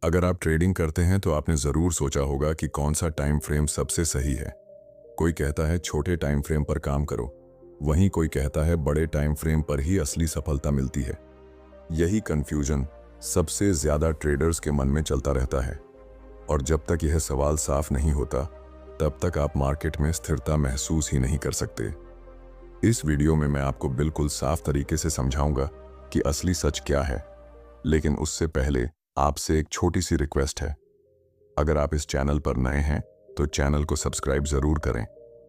अगर आप ट्रेडिंग करते हैं तो आपने ज़रूर सोचा होगा कि कौन सा टाइम फ्रेम सबसे सही है। कोई कहता है छोटे टाइम फ्रेम पर काम करो, वहीं कोई कहता है बड़े टाइम फ्रेम पर ही असली सफलता मिलती है। यही कंफ्यूजन सबसे ज़्यादा ट्रेडर्स के मन में चलता रहता है, और जब तक यह सवाल साफ नहीं होता तब तक आप मार्केट में स्थिरता महसूस ही नहीं कर सकते। इस वीडियो में मैं आपको बिल्कुल साफ तरीके से समझाऊंगा कि असली सच क्या है, लेकिन उससे पहले आपसे एक छोटी सी रिक्वेस्ट है। अगर आप इस चैनल पर नए हैं तो चैनल को सब्सक्राइब जरूर करें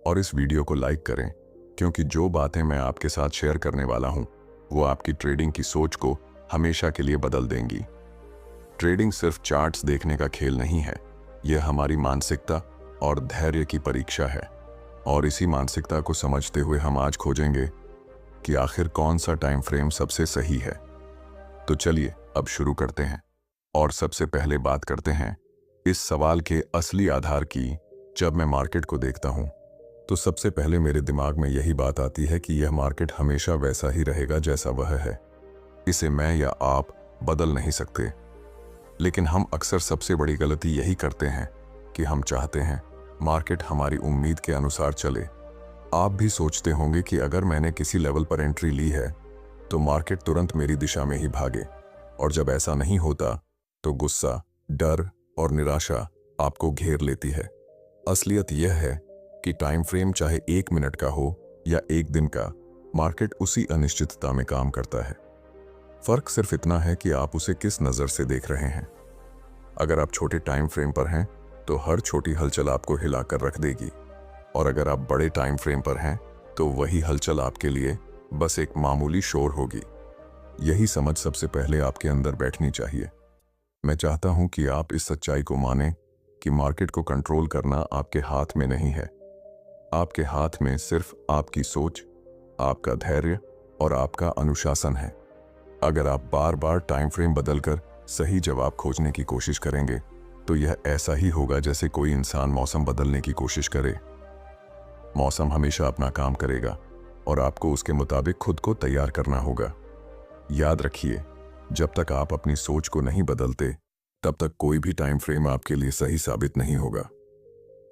और इस वीडियो को लाइक करें, क्योंकि जो बातें मैं आपके साथ शेयर करने वाला हूं वो आपकी ट्रेडिंग की सोच को हमेशा के लिए बदल देंगी। ट्रेडिंग सिर्फ चार्ट्स देखने का खेल नहीं है, यह हमारी मानसिकता और धैर्य की परीक्षा है। और इसी मानसिकता को समझते हुए हम आज खोजेंगे कि आखिर कौन सा टाइम फ्रेम सबसे सही है। तो चलिए अब शुरू करते हैं और सबसे पहले बात करते हैं इस सवाल के असली आधार की। जब मैं मार्केट को देखता हूं तो सबसे पहले मेरे दिमाग में यही बात आती है कि यह मार्केट हमेशा वैसा ही रहेगा जैसा वह है। इसे मैं या आप बदल नहीं सकते। लेकिन हम अक्सर सबसे बड़ी गलती यही करते हैं कि हम चाहते हैं मार्केट हमारी उम्मीद के अनुसार चले। आप भी सोचते होंगे कि अगर मैंने किसी लेवल पर एंट्री ली है तो मार्केट तुरंत मेरी दिशा में ही भागे, और जब ऐसा नहीं होता तो गुस्सा, डर और निराशा आपको घेर लेती है। असलियत यह है कि टाइम फ्रेम चाहे 1 मिनट का हो या 1 दिन का, मार्केट उसी अनिश्चितता में काम करता है। फर्क सिर्फ इतना है कि आप उसे किस नज़र से देख रहे हैं। अगर आप छोटे टाइम फ्रेम पर हैं तो हर छोटी हलचल आपको हिलाकर रख देगी, और अगर आप बड़े टाइम फ्रेम पर हैं तो वही हलचल आपके लिए बस एक मामूली शोर होगी। यही समझ सबसे पहले आपके अंदर बैठनी चाहिए। मैं चाहता हूं कि आप इस सच्चाई को मानें कि मार्केट को कंट्रोल करना आपके हाथ में नहीं है। आपके हाथ में सिर्फ आपकी सोच, आपका धैर्य और आपका अनुशासन है। अगर आप बार बार टाइम फ्रेम बदलकर सही जवाब खोजने की कोशिश करेंगे तो यह ऐसा ही होगा जैसे कोई इंसान मौसम बदलने की कोशिश करे। मौसम हमेशा अपना काम करेगा और आपको उसके मुताबिक खुद को तैयार करना होगा। याद रखिए, जब तक आप अपनी सोच को नहीं बदलते तब तक कोई भी टाइम फ्रेम आपके लिए सही साबित नहीं होगा।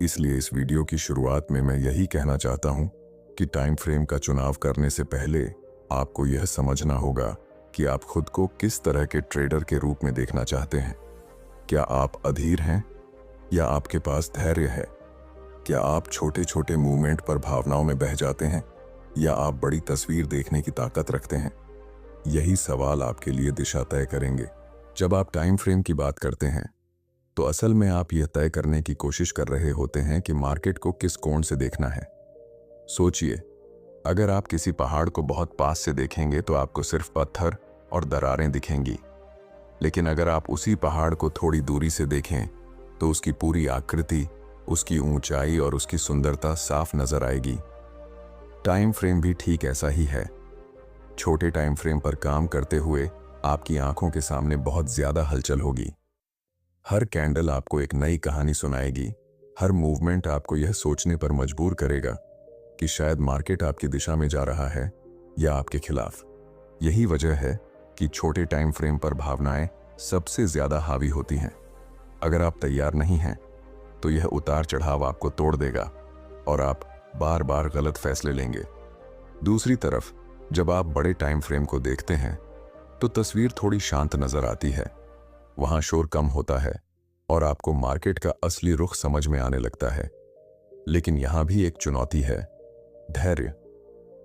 इसलिए इस वीडियो की शुरुआत में मैं यही कहना चाहता हूं कि टाइम फ्रेम का चुनाव करने से पहले आपको यह समझना होगा कि आप खुद को किस तरह के ट्रेडर के रूप में देखना चाहते हैं। क्या आप अधीर हैं या आपके पास धैर्य है? क्या आप छोटे छोटे मूवमेंट पर भावनाओं में बह जाते हैं या आप बड़ी तस्वीर देखने की ताकत रखते हैं? यही सवाल आपके लिए दिशा तय करेंगे। जब आप टाइम फ्रेम की बात करते हैं तो असल में आप यह तय करने की कोशिश कर रहे होते हैं कि मार्केट को किस कोण से देखना है। सोचिए, अगर आप किसी पहाड़ को बहुत पास से देखेंगे तो आपको सिर्फ पत्थर और दरारें दिखेंगी, लेकिन अगर आप उसी पहाड़ को थोड़ी दूरी से देखें तो उसकी पूरी आकृति, उसकी ऊंचाई और उसकी सुंदरता साफ नजर आएगी। टाइम फ्रेम भी ठीक ऐसा ही है। छोटे टाइम फ्रेम पर काम करते हुए आपकी आंखों के सामने बहुत ज्यादा हलचल होगी। हर कैंडल आपको एक नई कहानी सुनाएगी। हर मूवमेंट आपको यह सोचने पर मजबूर करेगा कि शायद मार्केट आपकी दिशा में जा रहा है या आपके खिलाफ। यही वजह है कि छोटे टाइम फ्रेम पर भावनाएं सबसे ज्यादा हावी होती हैं। अगर आप तैयार नहीं हैं तो यह उतार चढ़ाव आपको तोड़ देगा और आप बार बार गलत फैसले लेंगे। दूसरी तरफ जब आप बड़े टाइम फ्रेम को देखते हैं तो तस्वीर थोड़ी शांत नजर आती है। वहां शोर कम होता है और आपको मार्केट का असली रुख समझ में आने लगता है। लेकिन यहां भी एक चुनौती है, धैर्य।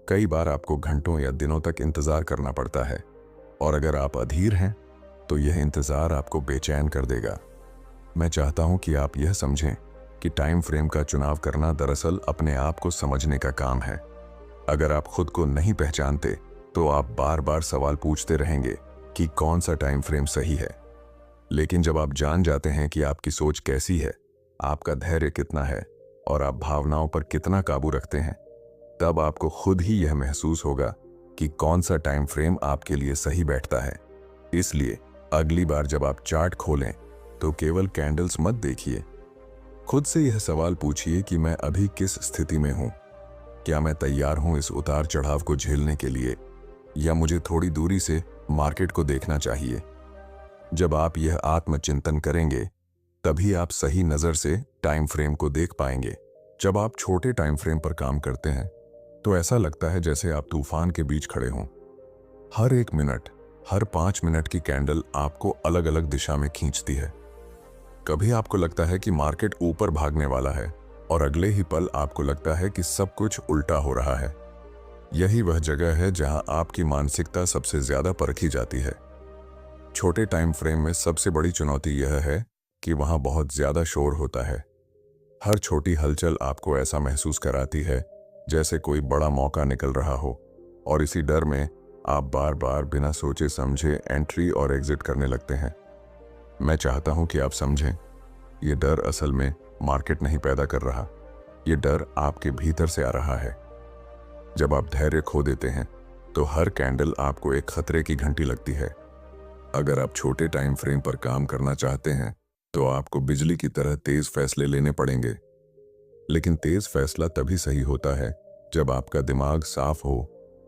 कई बार आपको घंटों या दिनों तक इंतजार करना पड़ता है, और अगर आप अधीर हैं तो यह इंतजार आपको बेचैन कर देगा। मैं चाहता हूं कि आप यह समझें कि टाइम फ्रेम का चुनाव करना दरअसल अपने आप को समझने का काम है। अगर आप खुद को नहीं पहचानते तो आप बार बार सवाल पूछते रहेंगे कि कौन सा टाइम फ्रेम सही है। लेकिन जब आप जान जाते हैं कि आपकी सोच कैसी है, आपका धैर्य कितना है और आप भावनाओं पर कितना काबू रखते हैं, तब आपको खुद ही यह महसूस होगा कि कौन सा टाइम फ्रेम आपके लिए सही बैठता है। इसलिए अगली बार जब आप चार्ट खोलें तो केवल कैंडल्स मत देखिए। खुद से यह सवाल पूछिए कि मैं अभी किस स्थिति में हूं। क्या मैं तैयार हूं इस उतार चढ़ाव को झेलने के लिए, या मुझे थोड़ी दूरी से मार्केट को देखना चाहिए? जब आप यह आत्मचिंतन करेंगे तभी आप सही नज़र से टाइम फ्रेम को देख पाएंगे। जब आप छोटे टाइम फ्रेम पर काम करते हैं तो ऐसा लगता है जैसे आप तूफान के बीच खड़े हों। हर एक मिनट, हर 5 मिनट की कैंडल आपको अलग अलग दिशा में खींचती है। कभी आपको लगता है कि मार्केट ऊपर भागने वाला है और अगले ही पल आपको लगता है कि सब कुछ उल्टा हो रहा है। यही वह जगह है जहां आपकी मानसिकता सबसे ज्यादा परखी जाती है। छोटे टाइम फ्रेम में सबसे बड़ी चुनौती यह है कि वहां बहुत ज्यादा शोर होता है। हर छोटी हलचल आपको ऐसा महसूस कराती है जैसे कोई बड़ा मौका निकल रहा हो, और इसी डर में आप बार बार बिना सोचे समझे एंट्री और एग्जिट करने लगते हैं। मैं चाहता हूं कि आप समझें, ये डर असल में मार्केट नहीं पैदा कर रहा, ये डर आपके भीतर से आ रहा है। जब आप धैर्य खो देते हैं तो हर कैंडल आपको एक खतरे की घंटी लगती है। अगर आप छोटे टाइम फ्रेम पर काम करना चाहते हैं तो आपको बिजली की तरह तेज फैसले लेने पड़ेंगे। लेकिन तेज फैसला तभी सही होता है जब आपका दिमाग साफ हो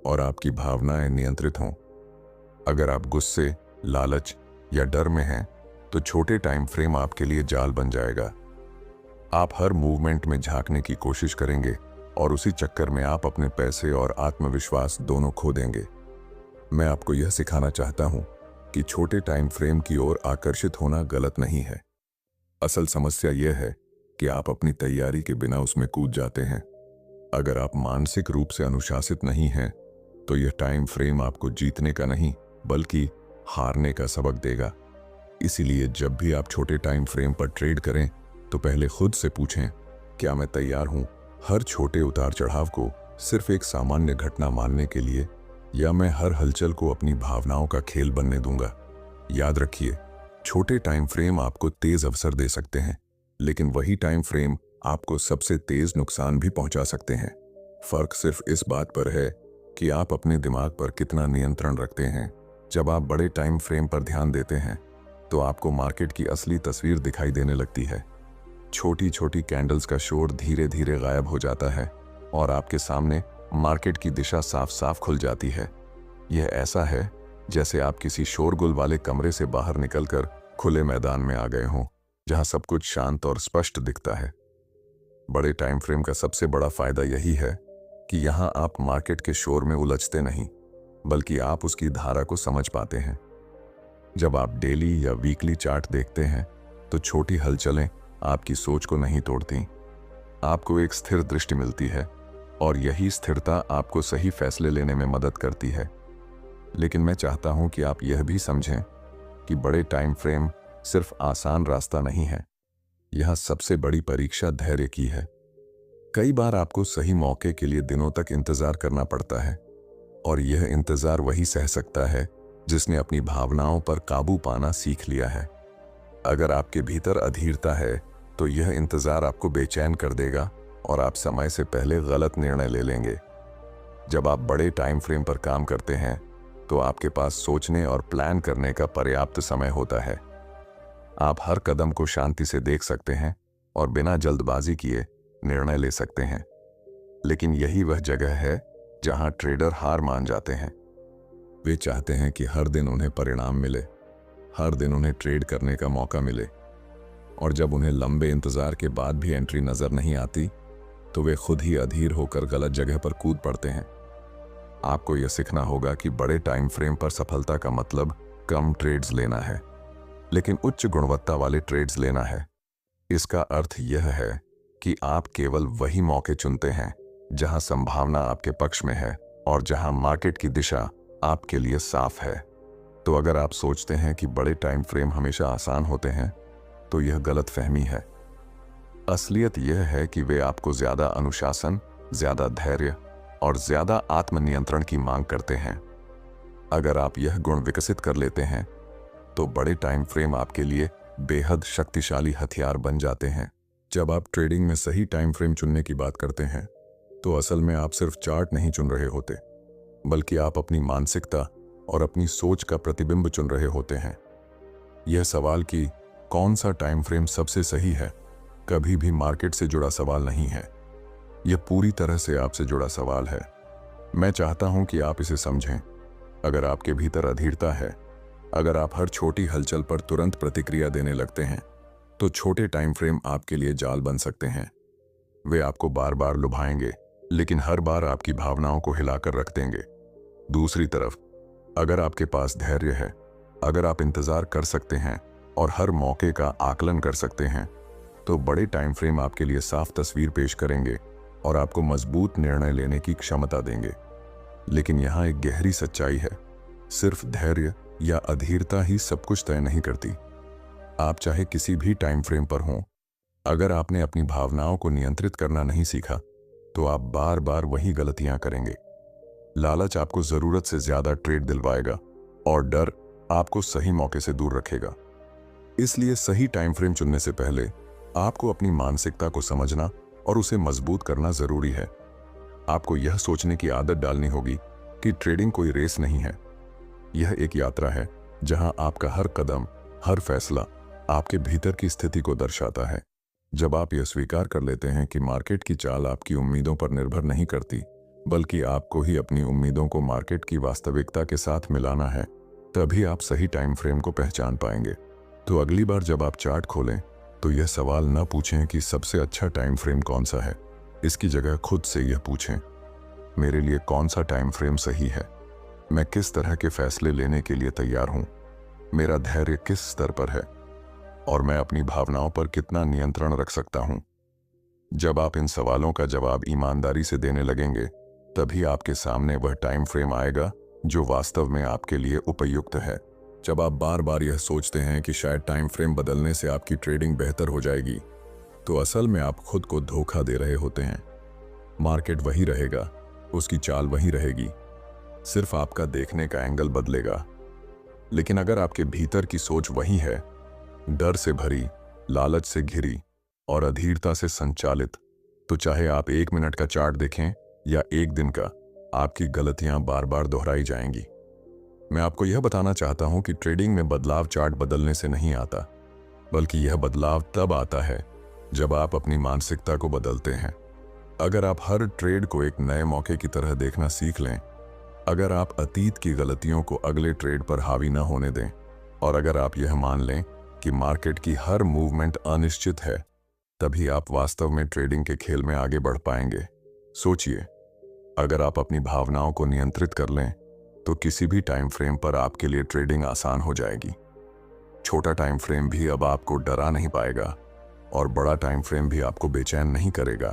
और आपकी भावनाएं नियंत्रित हों। अगर आप गुस्से, लालच या डर में हैं तो छोटे टाइम फ्रेम आपके लिए जाल बन जाएगा। आप हर मूवमेंट में झांकने की कोशिश करेंगे और उसी चक्कर में आप अपने पैसे और आत्मविश्वास दोनों खो देंगे। मैं आपको यह सिखाना चाहता हूं कि छोटे टाइम फ्रेम की ओर आकर्षित होना गलत नहीं है। असल समस्या यह है कि आप अपनी तैयारी के बिना उसमें कूद जाते हैं। अगर आप मानसिक रूप से अनुशासित नहीं हैं तो यह टाइम फ्रेम आपको जीतने का नहीं बल्कि हारने का सबक देगा। इसीलिए जब भी आप छोटे टाइम फ्रेम पर ट्रेड करें तो पहले खुद से पूछें, क्या मैं तैयार हूं हर छोटे उतार चढ़ाव को सिर्फ एक सामान्य घटना मानने के लिए, या मैं हर हलचल को अपनी भावनाओं का खेल बनने दूंगा। याद रखिए, छोटे टाइम फ्रेम आपको तेज अवसर दे सकते हैं, लेकिन वही टाइम फ्रेम आपको सबसे तेज नुकसान भी पहुंचा सकते हैं। फर्क सिर्फ इस बात पर है कि आप अपने दिमाग पर कितना नियंत्रण रखते हैं। जब आप बड़े टाइम फ्रेम पर ध्यान देते हैं तो आपको मार्केट की असली तस्वीर दिखाई देने लगती है। छोटी छोटी कैंडल्स का शोर धीरे धीरे गायब हो जाता है और आपके सामने मार्केट की दिशा साफ साफ खुल जाती है। यह ऐसा है जैसे आप किसी शोरगुल वाले कमरे से बाहर निकलकर खुले मैदान में आ गए हों, जहां सब कुछ शांत और स्पष्ट दिखता है। बड़े टाइम फ्रेम का सबसे बड़ा फायदा यही है कि यहां आप मार्केट के शोर में उलझते नहीं, बल्कि आप उसकी धारा को समझ पाते हैं। जब आप डेली या वीकली चार्ट देखते हैं तो छोटी हलचलें आपकी सोच को नहीं तोड़ती। आपको एक स्थिर दृष्टि मिलती है और यही स्थिरता आपको सही फैसले लेने में मदद करती है। लेकिन मैं चाहता हूं कि आप यह भी समझें कि बड़े टाइम फ्रेम सिर्फ आसान रास्ता नहीं है। यह सबसे बड़ी परीक्षा धैर्य की है। कई बार आपको सही मौके के लिए दिनों तक इंतजार करना पड़ता है, और यह इंतजार वही सह सकता है जिसने अपनी भावनाओं पर काबू पाना सीख लिया है। अगर आपके भीतर अधीरता है तो यह इंतजार आपको बेचैन कर देगा और आप समय से पहले गलत निर्णय ले लेंगे। जब आप बड़े टाइम फ्रेम पर काम करते हैं तो आपके पास सोचने और प्लान करने का पर्याप्त समय होता है। आप हर कदम को शांति से देख सकते हैं और बिना जल्दबाजी किए निर्णय ले सकते हैं। लेकिन यही वह जगह है जहां ट्रेडर हार मान जाते हैं। वे चाहते हैं कि हर दिन उन्हें परिणाम मिले, हर दिन उन्हें ट्रेड करने का मौका मिले, और जब उन्हें लंबे इंतजार के बाद भी एंट्री नजर नहीं आती तो वे खुद ही अधीर होकर गलत जगह पर कूद पड़ते हैं। आपको यह सीखना होगा कि बड़े टाइम फ्रेम पर सफलता का मतलब कम ट्रेड्स लेना है, लेकिन उच्च गुणवत्ता वाले ट्रेड्स लेना है। इसका अर्थ यह है कि आप केवल वही मौके चुनते हैं जहां संभावना आपके पक्ष में है और जहां मार्केट की दिशा आपके लिए साफ है। तो अगर आप सोचते हैं कि बड़े टाइम फ्रेम हमेशा आसान होते हैं तो यह गलत फहमी है। असलियत यह है कि वे आपको ज्यादा अनुशासन, ज्यादा धैर्य और ज्यादा आत्मनियंत्रण की मांग करते हैं। अगर आप यह गुण विकसित कर लेते हैं तो बड़े टाइम फ्रेम आपके लिए बेहद शक्तिशाली हथियार बन जाते हैं। जब आप ट्रेडिंग में सही टाइम फ्रेम चुनने की बात करते हैं तो असल में आप सिर्फ चार्ट नहीं चुन रहे होते, बल्कि आप अपनी मानसिकता और अपनी सोच का प्रतिबिंब चुन रहे होते हैं। यह सवाल कि कौन सा टाइम फ्रेम सबसे सही है कभी भी मार्केट से जुड़ा सवाल नहीं है। यह पूरी तरह से आपसे जुड़ा सवाल है। मैं चाहता हूं कि आप इसे समझें। अगर आपके भीतर अधीरता है, अगर आप हर छोटी हलचल पर तुरंत प्रतिक्रिया देने लगते हैं तो छोटे टाइम फ्रेम आपके लिए जाल बन सकते हैं। वे आपको बार बार लुभाएंगे, लेकिन हर बार आपकी भावनाओं को हिलाकर रख देंगे। दूसरी तरफ, अगर आपके पास धैर्य है, अगर आप इंतजार कर सकते हैं और हर मौके का आकलन कर सकते हैं, तो बड़े टाइम फ्रेम आपके लिए साफ तस्वीर पेश करेंगे और आपको मजबूत निर्णय लेने की क्षमता देंगे। लेकिन यहाँ एक गहरी सच्चाई है, सिर्फ धैर्य या अधीरता ही सब कुछ तय नहीं करती। आप चाहे किसी भी टाइम फ्रेम पर हों, अगर आपने अपनी भावनाओं को नियंत्रित करना नहीं सीखा तो आप बार बार वही गलतियां करेंगे। लालच आपको जरूरत से ज्यादा ट्रेड दिलवाएगा और डर आपको सही मौके से दूर रखेगा। इसलिए सही टाइम फ्रेम चुनने से पहले आपको अपनी मानसिकता को समझना और उसे मजबूत करना जरूरी है। आपको यह सोचने की आदत डालनी होगी कि ट्रेडिंग कोई रेस नहीं है। यह एक यात्रा है जहां आपका हर कदम, हर फैसला आपके भीतर की स्थिति को दर्शाता है। जब आप यह स्वीकार कर लेते हैं कि मार्केट की चाल आपकी उम्मीदों पर निर्भर नहीं करती, बल्कि आपको ही अपनी उम्मीदों को मार्केट की वास्तविकता के साथ मिलाना है, तभी आप सही टाइम फ्रेम को पहचान पाएंगे। तो अगली बार जब आप चार्ट खोलें तो यह सवाल न पूछें कि सबसे अच्छा टाइम फ्रेम कौन सा है। इसकी जगह खुद से यह पूछें, मेरे लिए कौन सा टाइम फ्रेम सही है, मैं किस तरह के फैसले लेने के लिए तैयार हूं, मेरा धैर्य किस स्तर पर है और मैं अपनी भावनाओं पर कितना नियंत्रण रख सकता हूं। जब आप इन सवालों का जवाब ईमानदारी से देने लगेंगे, तभी आपके सामने वह टाइम फ्रेम आएगा जो वास्तव में आपके लिए उपयुक्त है। जब आप बार बार यह सोचते हैं कि शायद टाइम फ्रेम बदलने से आपकी ट्रेडिंग बेहतर हो जाएगी, तो असल में आप खुद को धोखा दे रहे होते हैं। मार्केट वही रहेगा, उसकी चाल वही रहेगी, सिर्फ आपका देखने का एंगल बदलेगा। लेकिन अगर आपके भीतर की सोच वही है, डर से भरी, लालच से घिरी और अधीरता से संचालित, तो चाहे आप 1 मिनट का चार्ट देखें या 1 दिन का, आपकी गलतियां बार बार दोहराई जाएंगी। मैं आपको यह बताना चाहता हूं कि ट्रेडिंग में बदलाव चार्ट बदलने से नहीं आता, बल्कि यह बदलाव तब आता है जब आप अपनी मानसिकता को बदलते हैं। अगर आप हर ट्रेड को एक नए मौके की तरह देखना सीख लें, अगर आप अतीत की गलतियों को अगले ट्रेड पर हावी न होने दें, और अगर आप यह मान लें कि मार्केट की हर मूवमेंट अनिश्चित है, तभी आप वास्तव में ट्रेडिंग के खेल में आगे बढ़ पाएंगे। सोचिए, अगर आप अपनी भावनाओं को नियंत्रित कर लें तो किसी भी टाइम फ्रेम पर आपके लिए ट्रेडिंग आसान हो जाएगी। छोटा टाइम फ्रेम भी अब आपको डरा नहीं पाएगा और बड़ा टाइम फ्रेम भी आपको बेचैन नहीं करेगा,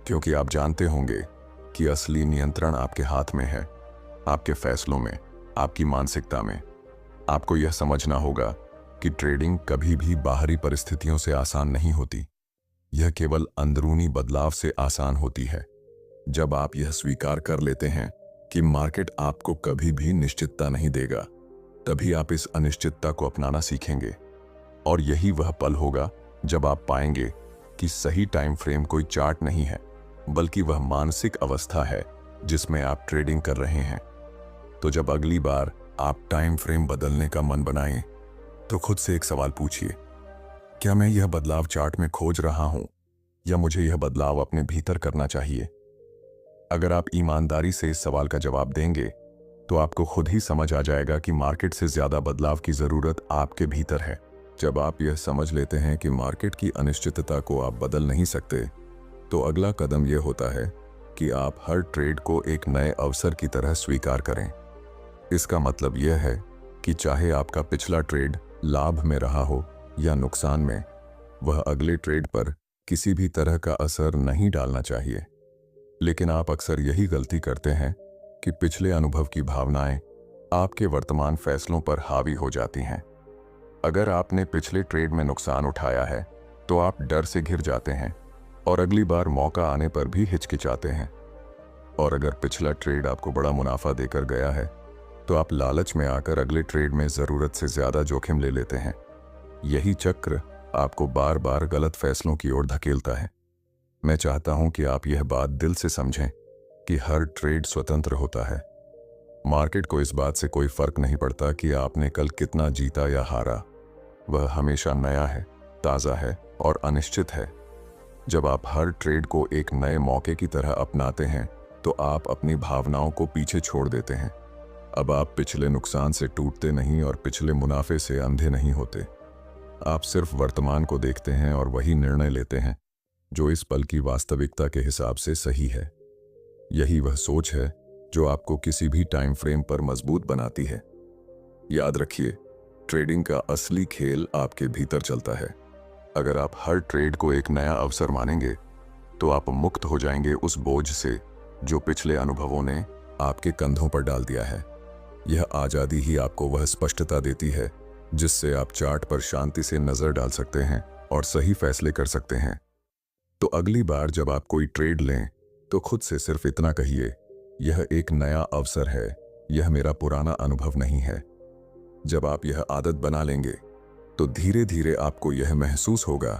क्योंकि आप जानते होंगे कि असली नियंत्रण आपके हाथ में है, आपके फैसलों में, आपकी मानसिकता में। आपको यह समझना होगा कि ट्रेडिंग कभी भी बाहरी परिस्थितियों से आसान नहीं होती, यह केवल अंदरूनी बदलाव से आसान होती है। जब आप यह स्वीकार कर लेते हैं कि मार्केट आपको कभी भी निश्चितता नहीं देगा, तभी आप इस अनिश्चितता को अपनाना सीखेंगे। और यही वह पल होगा जब आप पाएंगे कि सही टाइम फ्रेम कोई चार्ट नहीं है, बल्कि वह मानसिक अवस्था है जिसमें आप ट्रेडिंग कर रहे हैं। तो जब अगली बार आप टाइम फ्रेम बदलने का मन बनाएं, तो खुद से एक सवाल पूछिए, क्या मैं यह बदलाव चार्ट में खोज रहा हूं या मुझे यह बदलाव अपने भीतर करना चाहिए? अगर आप ईमानदारी से इस सवाल का जवाब देंगे, तो आपको खुद ही समझ आ जाएगा कि मार्केट से ज्यादा बदलाव की जरूरत आपके भीतर है। जब आप यह समझ लेते हैं कि मार्केट की अनिश्चितता को आप बदल नहीं सकते, तो अगला कदम यह होता है कि आप हर ट्रेड को एक नए अवसर की तरह स्वीकार करें। इसका मतलब यह है कि चाहे आपका पिछला ट्रेड लाभ में रहा हो या नुकसान में, वह अगले ट्रेड पर किसी भी तरह का असर नहीं डालना चाहिए। लेकिन आप अक्सर यही गलती करते हैं कि पिछले अनुभव की भावनाएं आपके वर्तमान फैसलों पर हावी हो जाती हैं। अगर आपने पिछले ट्रेड में नुकसान उठाया है, तो आप डर से घिर जाते हैं और अगली बार मौका आने पर भी हिचकिचाते हैं। और अगर पिछला ट्रेड आपको बड़ा मुनाफा देकर गया है, तो आप लालच में आकर अगले ट्रेड में ज़रूरत से ज़्यादा जोखिम ले लेते हैं। यही चक्र आपको बार बार गलत फैसलों की ओर धकेलता है। मैं चाहता हूं कि आप यह बात दिल से समझें कि हर ट्रेड स्वतंत्र होता है। मार्केट को इस बात से कोई फर्क नहीं पड़ता कि आपने कल कितना जीता या हारा। वह हमेशा नया है, ताज़ा है और अनिश्चित है। जब आप हर ट्रेड को एक नए मौके की तरह अपनाते हैं, तो आप अपनी भावनाओं को पीछे छोड़ देते हैं। अब आप पिछले नुकसान से टूटते नहीं और पिछले मुनाफे से अंधे नहीं होते। आप सिर्फ वर्तमान को देखते हैं और वही निर्णय लेते हैं जो इस पल की वास्तविकता के हिसाब से सही है। यही वह सोच है जो आपको किसी भी टाइम फ्रेम पर मजबूत बनाती है। याद रखिए, ट्रेडिंग का असली खेल आपके भीतर चलता है। अगर आप हर ट्रेड को एक नया अवसर मानेंगे तो आप मुक्त हो जाएंगे उस बोझ से जो पिछले अनुभवों ने आपके कंधों पर डाल दिया है। यह आज़ादी ही आपको वह स्पष्टता देती है जिससे आप चार्ट पर शांति से नजर डाल सकते हैं और सही फैसले कर सकते हैं। तो अगली बार जब आप कोई ट्रेड लें तो खुद से सिर्फ इतना कहिए, यह एक नया अवसर है, यह मेरा पुराना अनुभव नहीं है। जब आप यह आदत बना लेंगे तो धीरे धीरे आपको यह महसूस होगा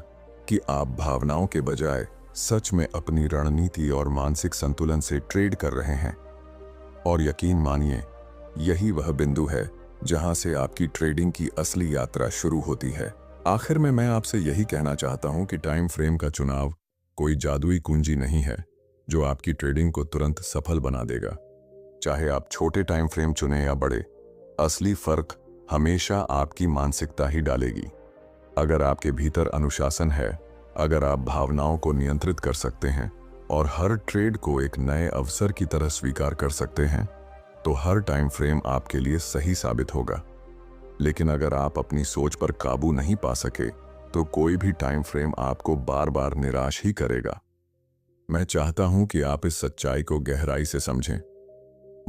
कि आप भावनाओं के बजाय सच में अपनी रणनीति और मानसिक संतुलन से ट्रेड कर रहे हैं। और यकीन मानिए, यही वह बिंदु है जहां से आपकी ट्रेडिंग की असली यात्रा शुरू होती है। आखिर में मैं आपसे यही कहना चाहता हूं कि टाइम फ्रेम का चुनाव कोई जादुई कुंजी नहीं है जो आपकी ट्रेडिंग को तुरंत सफल बना देगा। चाहे आप छोटे टाइम फ्रेम चुनें या बड़े, असली फर्क हमेशा आपकी मानसिकता ही डालेगी। अगर आपके भीतर अनुशासन है, अगर आप भावनाओं को नियंत्रित कर सकते हैं और हर ट्रेड को एक नए अवसर की तरह स्वीकार कर सकते हैं, तो हर टाइम फ्रेम आपके लिए सही साबित होगा। लेकिन अगर आप अपनी सोच पर काबू नहीं पा सके तो कोई भी टाइम फ्रेम आपको बार बार निराश ही करेगा। मैं चाहता हूं कि आप इस सच्चाई को गहराई से समझें।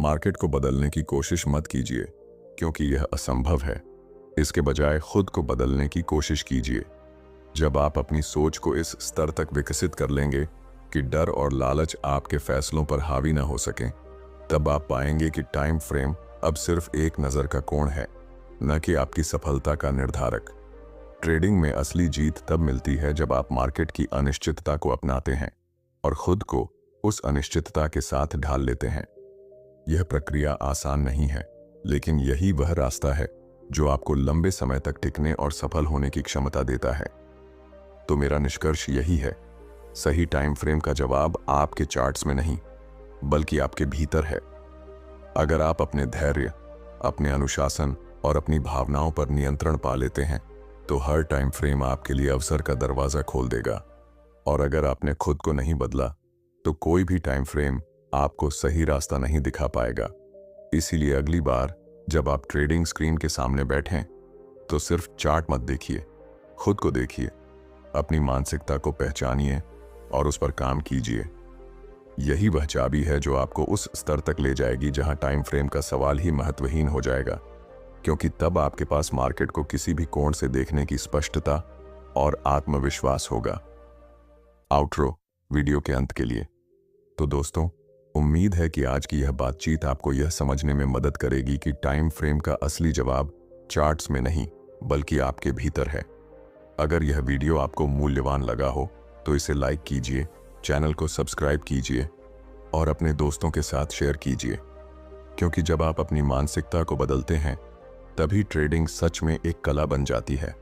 मार्केट को बदलने की कोशिश मत कीजिए क्योंकि यह असंभव है। इसके बजाय खुद को बदलने की कोशिश कीजिए। जब आप अपनी सोच को इस स्तर तक विकसित कर लेंगे कि डर और लालच आपके फैसलों पर हावी न हो सकें, तब आप पाएंगे कि टाइम फ्रेम अब सिर्फ एक नज़र का कोण है, न कि आपकी सफलता का निर्धारक। ट्रेडिंग में असली जीत तब मिलती है जब आप मार्केट की अनिश्चितता को अपनाते हैं और खुद को उस अनिश्चितता के साथ ढाल लेते हैं। यह प्रक्रिया आसान नहीं है, लेकिन यही वह रास्ता है जो आपको लंबे समय तक टिकने और सफल होने की क्षमता देता है। तो मेरा निष्कर्ष यही है, सही टाइम फ्रेम का जवाब आपके चार्ट्स में नहीं, बल्कि आपके भीतर है। अगर आप अपने धैर्य, अपने अनुशासन और अपनी भावनाओं पर नियंत्रण पा लेते हैं, तो हर टाइम फ्रेम आपके लिए अवसर का दरवाजा खोल देगा। और अगर आपने खुद को नहीं बदला, तो कोई भी टाइम फ्रेम आपको सही रास्ता नहीं दिखा पाएगा। इसीलिए अगली बार जब आप ट्रेडिंग स्क्रीन के सामने बैठें, तो सिर्फ चार्ट मत देखिए, खुद को देखिए, अपनी मानसिकता को पहचानिए और उस पर काम कीजिए। यही वह चाबी है जो आपको उस स्तर तक ले जाएगी जहां टाइम फ्रेम का सवाल ही महत्वहीन हो जाएगा, क्योंकि तब आपके पास मार्केट को किसी भी कोण से देखने की स्पष्टता और आत्मविश्वास होगा। आउटरो वीडियो के अंत के लिए तो दोस्तों, उम्मीद है कि आज की यह बातचीत आपको यह समझने में मदद करेगी कि टाइम फ्रेम का असली जवाब चार्ट्स में नहीं, बल्कि आपके भीतर है। अगर यह वीडियो आपको मूल्यवान लगा हो तो इसे लाइक कीजिए, चैनल को सब्सक्राइब कीजिए और अपने दोस्तों के साथ शेयर कीजिए, क्योंकि जब आप अपनी मानसिकता को बदलते हैं, तभी ट्रेडिंग सच में एक कला बन जाती है।